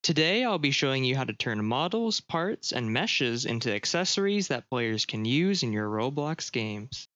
Today I'll be showing you how to turn models, parts, and meshes into accessories that players can use in your Roblox games.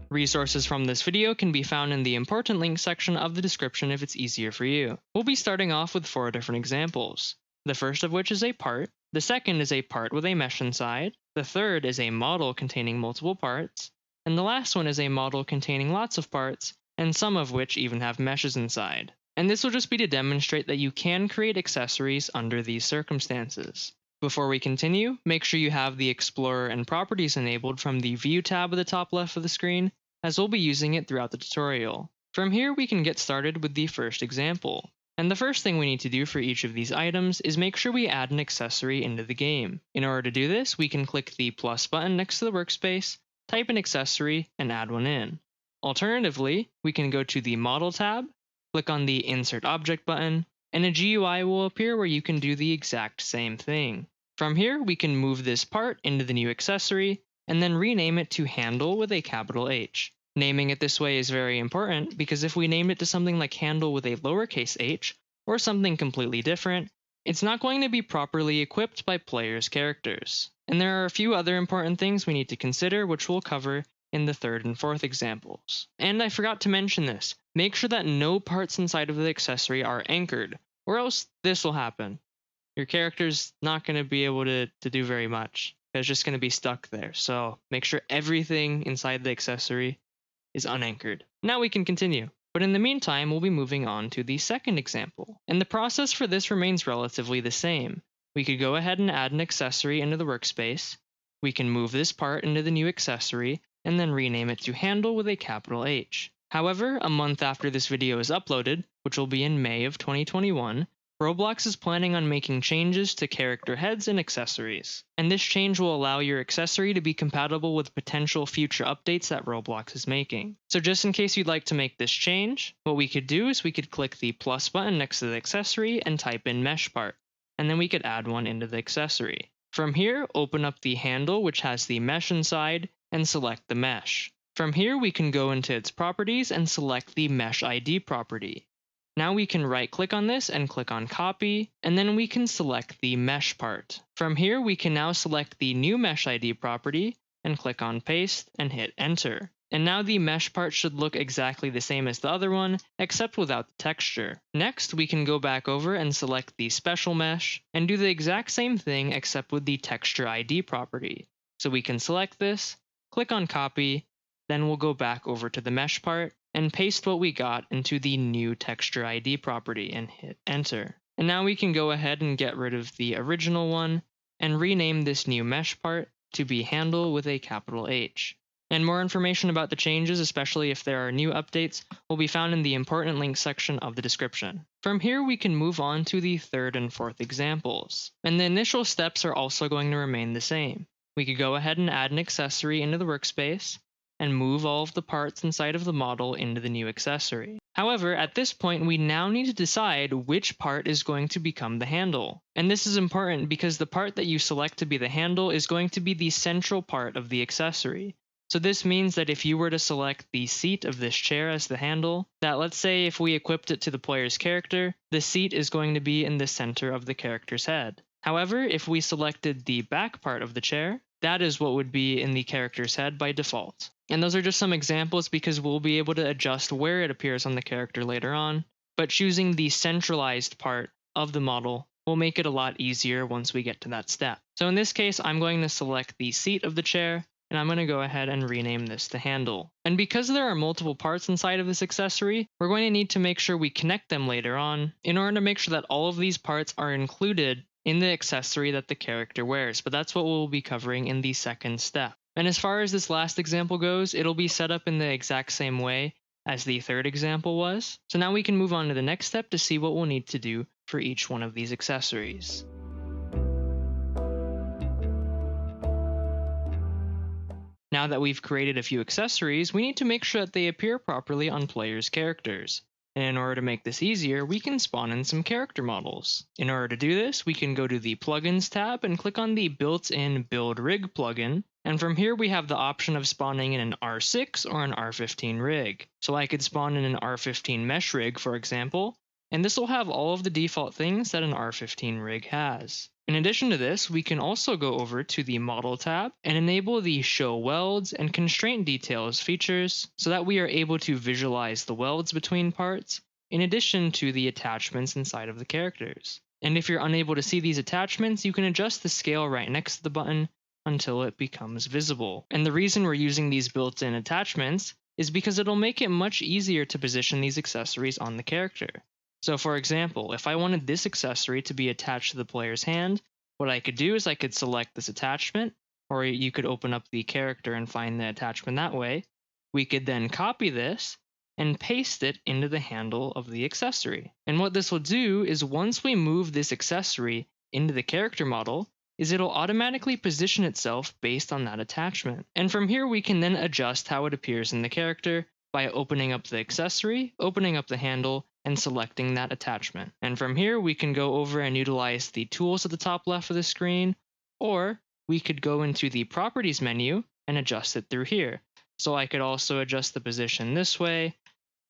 Resources from this video can be found in the important links section of the description if it's easier for you. We'll be starting off with 4 different examples. The first of which is a part, the second is a part with a mesh inside, the third is a model containing multiple parts, and the last one is a model containing lots of parts, and some of which even have meshes inside. And this will just be to demonstrate that you can create accessories under these circumstances. Before we continue, make sure you have the Explorer and Properties enabled from the View tab at the top left of the screen, as we'll be using it throughout the tutorial. From here we can get started with the first example. And the first thing we need to do for each of these items is make sure we add an accessory into the game. In order to do this, we can click the plus button next to the workspace, type an accessory, and add one in. Alternatively, we can go to the Model tab, click on the Insert Object button, and a GUI will appear where you can do the exact same thing. From here, we can move this part into the new accessory, and then rename it to Handle with a capital H. Naming it this way is very important because if we named it to something like Handle with a lowercase h, or something completely different, it's not going to be properly equipped by players' characters. And there are a few other important things we need to consider, which we'll cover in the third and fourth examples. And I forgot to mention this, make sure that no parts inside of the accessory are anchored, or else this will happen. Your character's not going to be able to do very much. It's just going to be stuck there, so make sure everything inside the accessory is unanchored. Now we can continue. But in the meantime, we'll be moving on to the second example. And the process for this remains relatively the same. We could go ahead and add an accessory into the workspace. We can move this part into the new accessory, and then rename it to Handle with a capital H. However, a month after this video is uploaded, which will be in May of 2021, Roblox is planning on making changes to character heads and accessories, and this change will allow your accessory to be compatible with potential future updates that Roblox is making. So just in case you'd like to make this change, what we could do is we could click the plus button next to the accessory and type in mesh part, and then we could add one into the accessory. From here, open up the handle which has the mesh inside and select the mesh. From here we can go into its properties and select the mesh ID property. Now we can right click on this and click on copy, and then we can select the mesh part. From here we can now select the new mesh ID property and click on paste and hit enter. And now the mesh part should look exactly the same as the other one, except without the texture. Next we can go back over and select the special mesh and do the exact same thing except with the texture ID property. So we can select this, click on copy, then we'll go back over to the mesh part and paste what we got into the new texture ID property and hit enter. And now we can go ahead and get rid of the original one and rename this new mesh part to be Handle with a capital H. And more information about the changes, especially if there are new updates, will be found in the important links section of the description. From here we can move on to the third and fourth examples. And the initial steps are also going to remain the same. We could go ahead and add an accessory into the workspace, and move all of the parts inside of the model into the new accessory. However, at this point we now need to decide which part is going to become the handle. And this is important because the part that you select to be the handle is going to be the central part of the accessory. So this means that if you were to select the seat of this chair as the handle, that let's say if we equipped it to the player's character, the seat is going to be in the center of the character's head. However, if we selected the back part of the chair, that is what would be in the character's head by default. And those are just some examples because we'll be able to adjust where it appears on the character later on, but choosing the centralized part of the model will make it a lot easier once we get to that step. So in this case, I'm going to select the seat of the chair, and I'm going to go ahead and rename this to Handle. And because there are multiple parts inside of this accessory, we're going to need to make sure we connect them later on in order to make sure that all of these parts are included in the accessory that the character wears, but that's what we'll be covering in the second step. And as far as this last example goes, it'll be set up in the exact same way as the third example was. So now we can move on to the next step to see what we'll need to do for each one of these accessories. Now that we've created a few accessories, we need to make sure that they appear properly on players' characters. And in order to make this easier, we can spawn in some character models. In order to do this, we can go to the Plugins tab and click on the built-in Build Rig plugin. And from here, we have the option of spawning in an R6 or an R15 rig. So I could spawn in an R15 mesh rig, for example, and this will have all of the default things that an R15 rig has. In addition to this, we can also go over to the Model tab and enable the Show Welds and Constraint Details features so that we are able to visualize the welds between parts, in addition to the attachments inside of the characters. And if you're unable to see these attachments, you can adjust the scale right next to the button until it becomes visible. And the reason we're using these built-in attachments is because it'll make it much easier to position these accessories on the character. So for example, if I wanted this accessory to be attached to the player's hand, what I could do is I could select this attachment, or you could open up the character and find the attachment that way. We could then copy this and paste it into the handle of the accessory. And what this will do is once we move this accessory into the character model, is it'll automatically position itself based on that attachment. And from here we can then adjust how it appears in the character by opening up the accessory, opening up the handle, and selecting that attachment. And from here, we can go over and utilize the tools at the top left of the screen, or we could go into the properties menu and adjust it through here. So I could also adjust the position this way,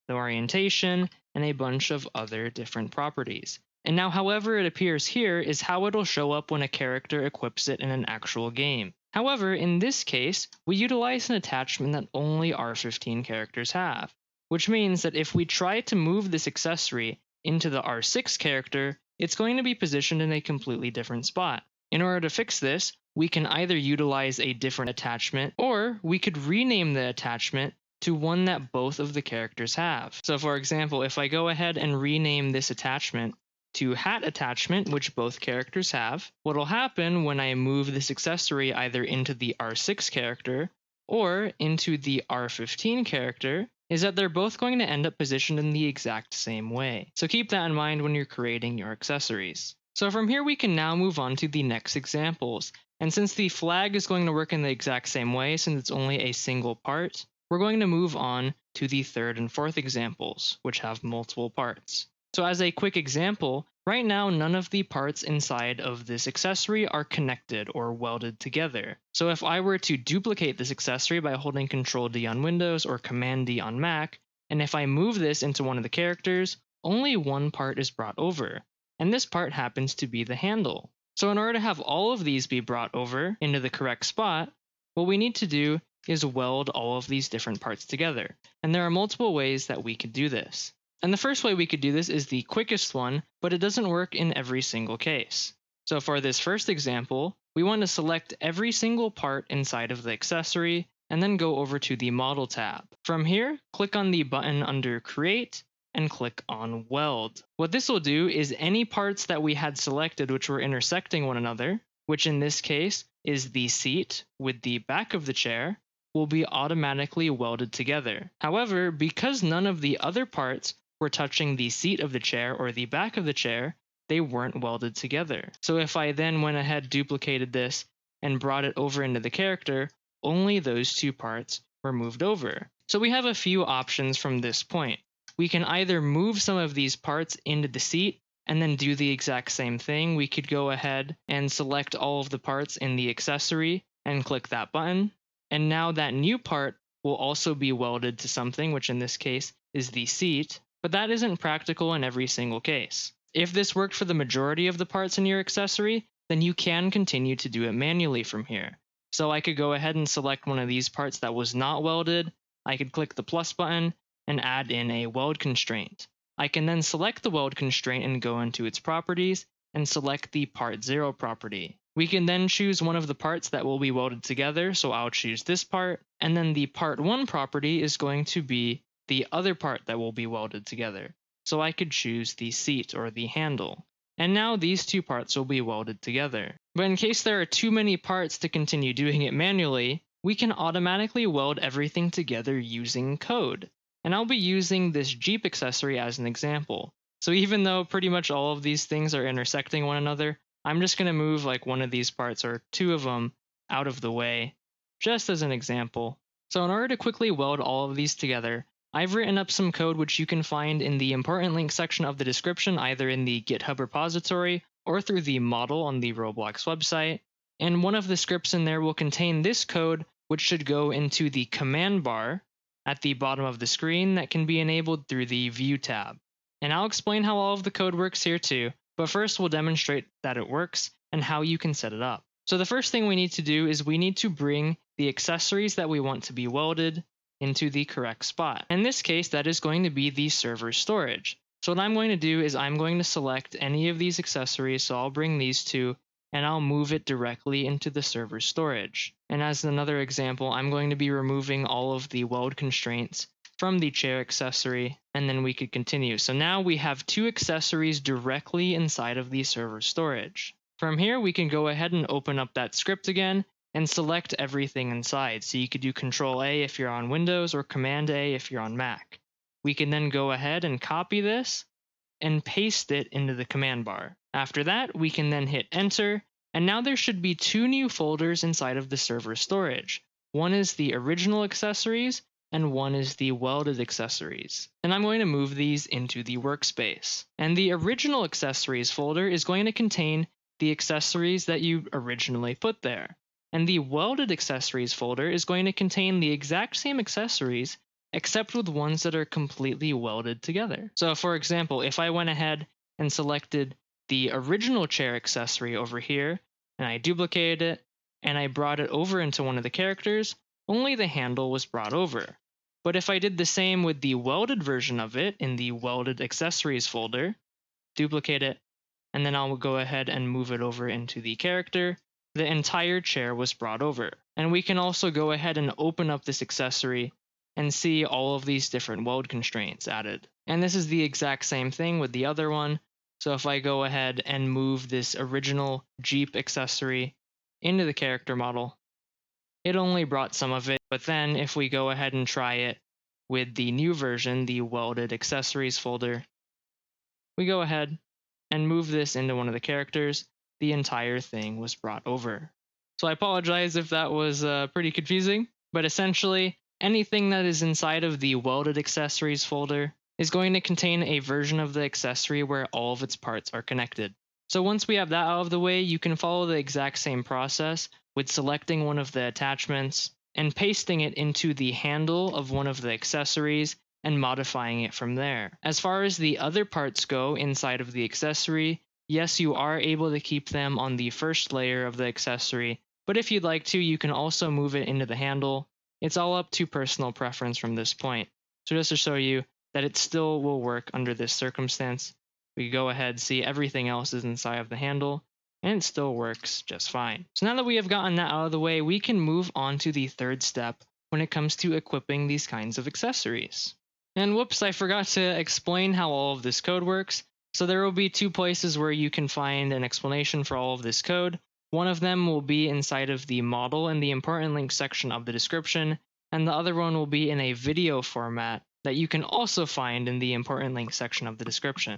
the orientation, and a bunch of other different properties. And now however it appears here is how it'll show up when a character equips it in an actual game. However, in this case, we utilize an attachment that only R15 characters have, which means that if we try to move this accessory into the R6 character, it's going to be positioned in a completely different spot. In order to fix this, we can either utilize a different attachment, or we could rename the attachment to one that both of the characters have. So for example, if I go ahead and rename this attachment to Hat Attachment, which both characters have, what'll happen when I move this accessory either into the R6 character or into the R15 character is that they're both going to end up positioned in the exact same way. So keep that in mind when you're creating your accessories. So from here we can now move on to the next examples. And since the flag is going to work in the exact same way since it's only a single part, we're going to move on to the third and fourth examples, which have multiple parts. So as a quick example, right now none of the parts inside of this accessory are connected or welded together. So if I were to duplicate this accessory by holding Ctrl D on Windows or Command D on Mac, and if I move this into one of the characters, only one part is brought over, and this part happens to be the handle. So in order to have all of these be brought over into the correct spot, what we need to do is weld all of these different parts together. And there are multiple ways that we could do this. And the first way we could do this is the quickest one, but it doesn't work in every single case. So for this first example, we want to select every single part inside of the accessory, and then go over to the Model tab. From here, click on the button under Create, and click on Weld. What this will do is any parts that we had selected which were intersecting one another, which in this case is the seat with the back of the chair, will be automatically welded together. However, because none of the other parts were touching the seat of the chair or the back of the chair, they weren't welded together. So if I then went ahead, duplicated this, and brought it over into the character, only those two parts were moved over. So we have a few options from this point. We can either move some of these parts into the seat and then do the exact same thing. We could go ahead and select all of the parts in the accessory and click that button. And now that new part will also be welded to something, which in this case is the seat. But that isn't practical in every single case. If this worked for the majority of the parts in your accessory, then you can continue to do it manually from here. So I could go ahead and select one of these parts that was not welded, I could click the plus button and add in a weld constraint. I can then select the weld constraint and go into its properties and select the part 0 property. We can then choose one of the parts that will be welded together, so I'll choose this part, and then the part 1 property is going to be the other part that will be welded together. So I could choose the seat or the handle. And now these two parts will be welded together. But in case there are too many parts to continue doing it manually, we can automatically weld everything together using code. And I'll be using this Jeep accessory as an example. So even though pretty much all of these things are intersecting one another, I'm just going to move like one of these parts or two of them out of the way, just as an example. So in order to quickly weld all of these together, I've written up some code which you can find in the important link section of the description, either in the GitHub repository or through the model on the Roblox website. And one of the scripts in there will contain this code, which should go into the command bar at the bottom of the screen that can be enabled through the View tab. And I'll explain how all of the code works here too, but first we'll demonstrate that it works and how you can set it up. So the first thing we need to do is we need to bring the accessories that we want to be welded into the correct spot. In this case, that is going to be the server storage. So what I'm going to do is I'm going to select any of these accessories, so I'll bring these two, and I'll move it directly into the server storage. And as another example, I'm going to be removing all of the weld constraints from the chair accessory, and then we could continue. So now we have two accessories directly inside of the server storage. From here, we can go ahead and open up that script again and select everything inside. So you could do Control A if you're on Windows or Command A if you're on Mac. We can then go ahead and copy this and paste it into the command bar. After that, we can then hit Enter, and now there should be two new folders inside of the server storage. One is the original accessories, and one is the welded accessories. And I'm going to move these into the workspace. And the original accessories folder is going to contain the accessories that you originally put there. And the welded accessories folder is going to contain the exact same accessories, except with ones that are completely welded together. So for example, if I went ahead and selected the original chair accessory over here, and I duplicated it, and I brought it over into one of the characters, only the handle was brought over. But if I did the same with the welded version of it in the welded accessories folder, duplicate it, and then I'll go ahead and move it over into the character, the entire chair was brought over. And we can also go ahead and open up this accessory and see all of these different weld constraints added. And this is the exact same thing with the other one. So if I go ahead and move this original Jeep accessory into the character model, it only brought some of it. But then if we go ahead and try it with the new version, the welded accessories folder, we go ahead and move this into one of the characters, the entire thing was brought over. So I apologize if that was pretty confusing, but essentially anything that is inside of the welded accessories folder is going to contain a version of the accessory where all of its parts are connected. So once we have that out of the way, you can follow the exact same process with selecting one of the attachments and pasting it into the handle of one of the accessories and modifying it from there. As far as the other parts go inside of the accessory, yes, you are able to keep them on the first layer of the accessory, but if you'd like to, you can also move it into the handle. It's all up to personal preference from this point. So just to show you that it still will work under this circumstance, we go ahead, see everything else is inside of the handle, and it still works just fine. So now that we have gotten that out of the way, we can move on to the third step when it comes to equipping these kinds of accessories. And whoops, I forgot to explain how all of this code works. So there will be two places where you can find an explanation for all of this code. One of them will be inside of the model in the important links section of the description, and the other one will be in a video format that you can also find in the important links section of the description.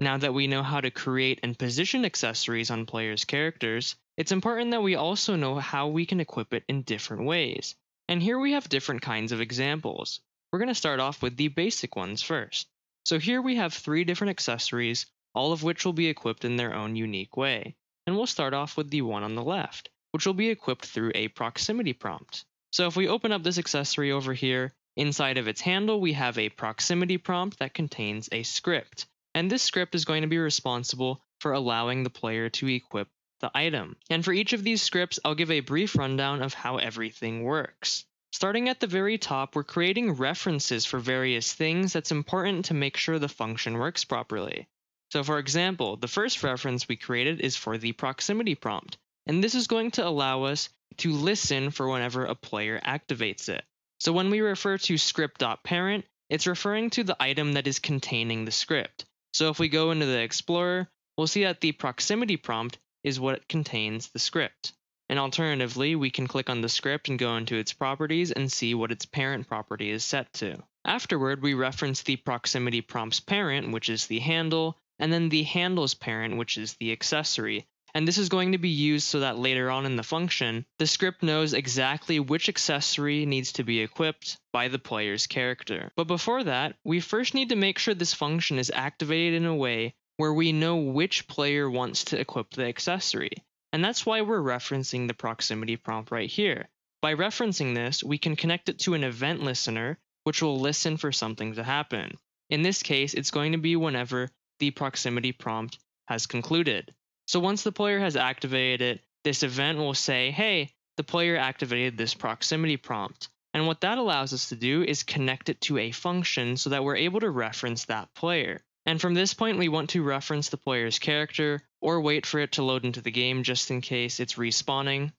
Now that we know how to create and position accessories on players' characters, it's important that we also know how we can equip it in different ways. And here we have different kinds of examples. We're going to start off with the basic ones first. So here we have 3 different accessories, all of which will be equipped in their own unique way. And we'll start off with the one on the left, which will be equipped through a proximity prompt. So if we open up this accessory over here, inside of its handle we have a proximity prompt that contains a script. And this script is going to be responsible for allowing the player to equip the item. And for each of these scripts, I'll give a brief rundown of how everything works. Starting at the very top, we're creating references for various things that's important to make sure the function works properly. So for example, the first reference we created is for the proximity prompt, and this is going to allow us to listen for whenever a player activates it. So when we refer to script.parent, it's referring to the item that is containing the script. So if we go into the Explorer, we'll see that the proximity prompt is what contains the script. And alternatively, we can click on the script and go into its properties and see what its parent property is set to. Afterward, we reference the proximity prompt's parent, which is the handle, and then the handle's parent, which is the accessory, And this is going to be used so that later on in the function, the script knows exactly which accessory needs to be equipped by the player's character. But before that, we first need to make sure this function is activated in a way where we know which player wants to equip the accessory. And that's why we're referencing the proximity prompt right here. By referencing this, we can connect it to an event listener, which will listen for something to happen. In this case, it's going to be whenever the proximity prompt has concluded. So once the player has activated it, this event will say, hey, the player activated this proximity prompt. And what that allows us to do is connect it to a function so that we're able to reference that player. And from this point, we want to reference the player's character or wait for it to load into the game just in case it's respawning.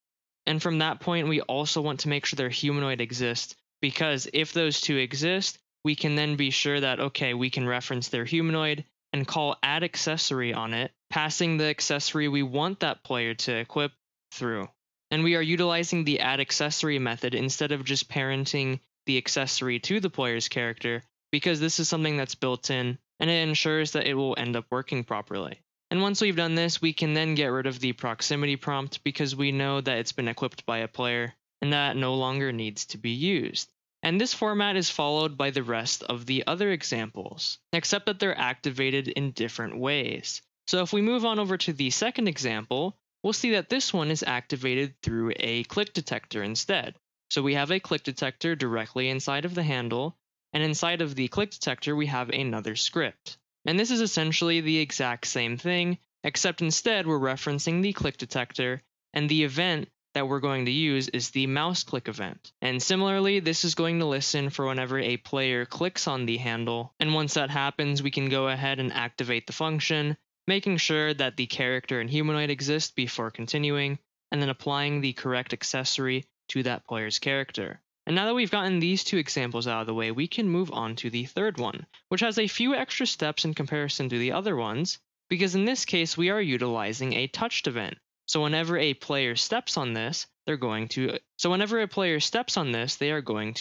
And from that point, we also want to make sure their humanoid exists, because if those two exist, we can then be sure that, okay, we can reference their humanoid and call add accessory on it, passing the accessory we want that player to equip through. And we are utilizing the add accessory method instead of just parenting the accessory to the player's character, because this is something that's built in and it ensures that it will end up working properly. And once we've done this, we can then get rid of the proximity prompt because we know that it's been equipped by a player and that no longer needs to be used. And this format is followed by the rest of the other examples, except that they're activated in different ways. So if we move on over to the second example, we'll see that this one is activated through a click detector instead. So we have a click detector directly inside of the handle, and inside of the click detector we have another script. And this is essentially the exact same thing, except instead we're referencing the click detector, and the event that we're going to use is the mouse click event. And similarly, this is going to listen for whenever a player clicks on the handle, and once that happens, we can go ahead and activate the function, making sure that the character and humanoid exist before continuing, and then applying the correct accessory to that player's character. And now that we've gotten these two examples out of the way, we can move on to the third one, which has a few extra steps in comparison to the other ones, because in this case we are utilizing a touched event. So whenever a player steps on this, they are going to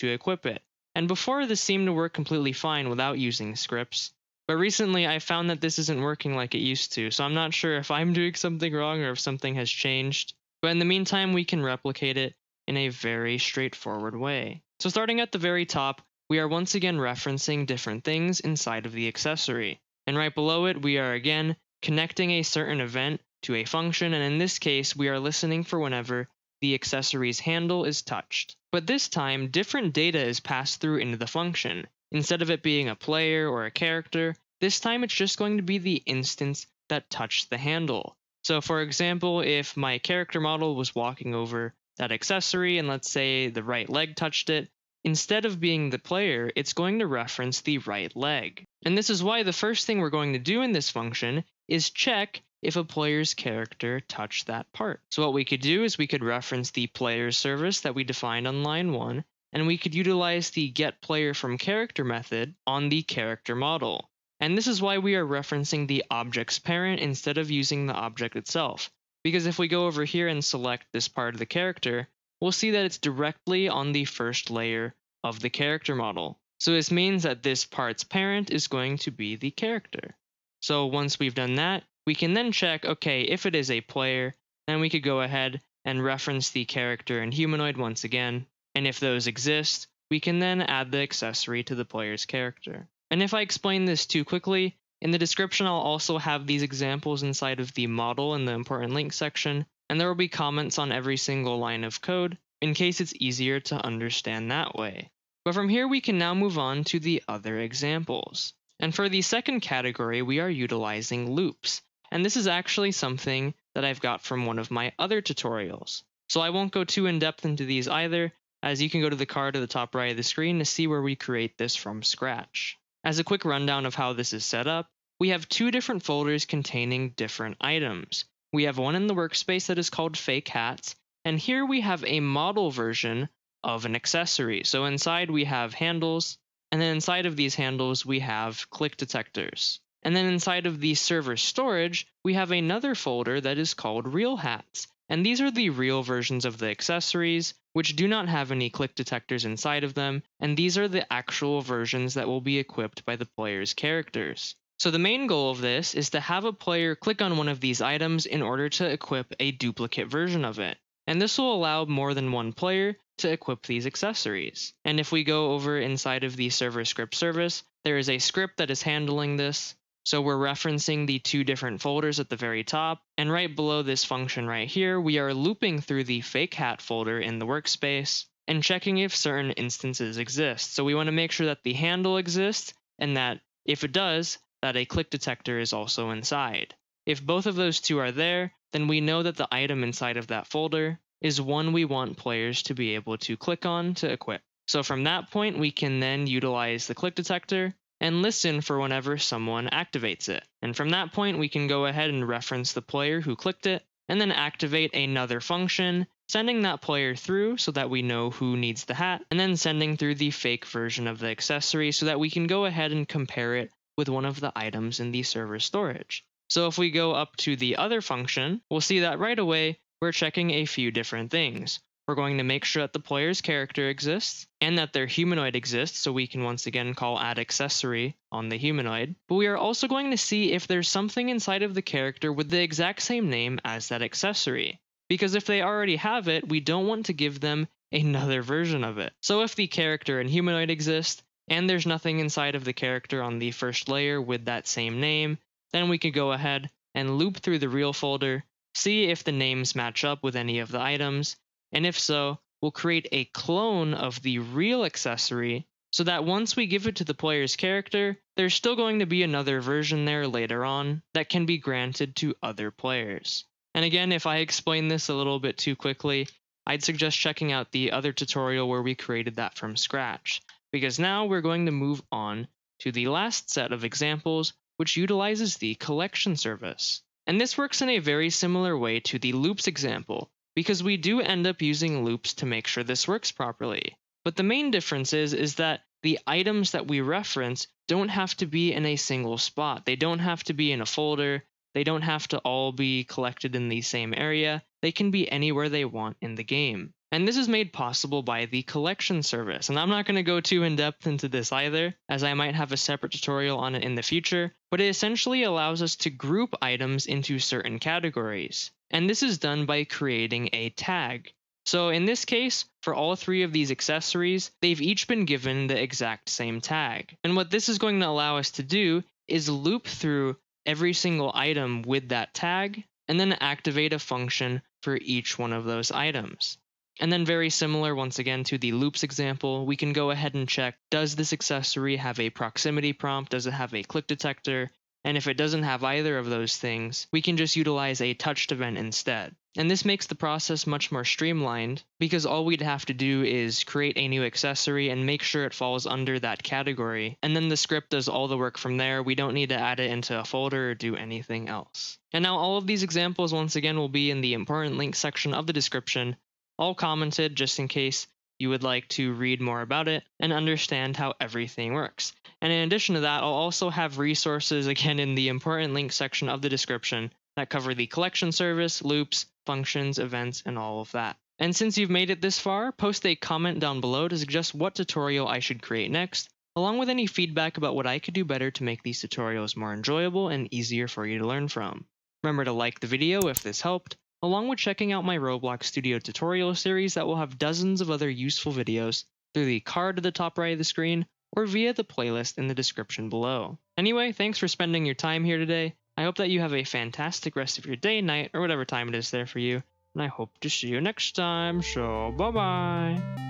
equip it. And before, this seemed to work completely fine without using scripts. But recently I found that this isn't working like it used to, so I'm not sure if I'm doing something wrong or if something has changed. But in the meantime, we can replicate it in a very straightforward way. So starting at the very top, we are once again referencing different things inside of the accessory. And right below it, we are again connecting a certain event to a function, and in this case, we are listening for whenever the accessory's handle is touched. But this time, different data is passed through into the function. Instead of it being a player or a character, this time it's just going to be the instance that touched the handle. So for example, if my character model was walking over that accessory and let's say the right leg touched it, instead of being the player, it's going to reference the right leg. And this is why the first thing we're going to do in this function is check if a player's character touched that part. So what we could do is we could reference the player's service that we defined on line 1, and we could utilize the getPlayerFromCharacter method on the character model. And this is why we are referencing the object's parent instead of using the object itself. Because if we go over here and select this part of the character, we'll see that it's directly on the first layer of the character model. So this means that this part's parent is going to be the character. So once we've done that, we can then check, okay, if it is a player, then we could go ahead and reference the character and humanoid once again. And if those exist, we can then add the accessory to the player's character. And if I explain this too quickly, in the description I'll also have these examples inside of the model in the important link section, and there will be comments on every single line of code in case it's easier to understand that way. But from here we can now move on to the other examples. And for the second category, we are utilizing loops. And this is actually something that I've got from one of my other tutorials. So I won't go too in depth into these either, as you can go to the card at the top right of the screen to see where we create this from scratch. As a quick rundown of how this is set up, we have two different folders containing different items. We have one in the workspace that is called Fake Hats, and here we have a model version of an accessory. So inside we have handles, and then inside of these handles we have click detectors. And then inside of the server storage, we have another folder that is called Real Hats. And these are the real versions of the accessories, which do not have any click detectors inside of them, and these are the actual versions that will be equipped by the player's characters. So the main goal of this is to have a player click on one of these items in order to equip a duplicate version of it. And this will allow more than one player to equip these accessories. And if we go over inside of the server script service, there is a script that is handling this. So we're referencing the two different folders at the very top, and right below this function right here, we are looping through the fake hat folder in the workspace and checking if certain instances exist. So we want to make sure that the handle exists, and that if it does, that a click detector is also inside. If both of those two are there, then we know that the item inside of that folder is one we want players to be able to click on to equip. So from that point, we can then utilize the click detector and listen for whenever someone activates it. And from that point, we can go ahead and reference the player who clicked it, and then activate another function, sending that player through so that we know who needs the hat, and then sending through the fake version of the accessory so that we can go ahead and compare it with one of the items in the server storage. So if we go up to the other function, we'll see that right away we're checking a few different things. We're going to make sure that the player's character exists and that their humanoid exists, so we can once again call add accessory on the humanoid. But we are also going to see if there's something inside of the character with the exact same name as that accessory. Because if they already have it, we don't want to give them another version of it. So if the character and humanoid exist, and there's nothing inside of the character on the first layer with that same name, then we could go ahead and loop through the real folder, see if the names match up with any of the items, and if so, we'll create a clone of the real accessory so that once we give it to the player's character, there's still going to be another version there later on that can be granted to other players. And again, if I explain this a little bit too quickly, I'd suggest checking out the other tutorial where we created that from scratch, because now we're going to move on to the last set of examples, which utilizes the collection service. And this works in a very similar way to the loops example, because we do end up using loops to make sure this works properly. But the main difference is that the items that we reference don't have to be in a single spot. They don't have to be in a folder. They don't have to all be collected in the same area. They can be anywhere they want in the game. And this is made possible by the collection service. And I'm not going to go too in-depth into this either, as I might have a separate tutorial on it in the future, but it essentially allows us to group items into certain categories. And this is done by creating a tag. So in this case, for all three of these accessories, they've each been given the exact same tag. And what this is going to allow us to do is loop through every single item with that tag, and then activate a function for each one of those items. And then very similar once again to the loops example, we can go ahead and check, does this accessory have a proximity prompt? Does it have a click detector? And if it doesn't have either of those things, we can just utilize a touched event instead. And this makes the process much more streamlined, because all we'd have to do is create a new accessory and make sure it falls under that category, and then the script does all the work from there. We don't need to add it into a folder or do anything else. And now all of these examples once again will be in the important links section of the description, all commented just in case you would like to read more about it and understand how everything works. And in addition to that, I'll also have resources again in the important links section of the description that cover the collection service, loops, functions, events, and all of that. And since you've made it this far, post a comment down below to suggest what tutorial I should create next, along with any feedback about what I could do better to make these tutorials more enjoyable and easier for you to learn from. Remember to like the video if this helped, along with checking out my ROBLOX Studio Tutorial Series that will have dozens of other useful videos through the card at the top right of the screen or via the playlist in the description below. Anyway, thanks for spending your time here today. I hope that you have a fantastic rest of your day, night, or whatever time it is there for you, and I hope to see you next time, so bye-bye!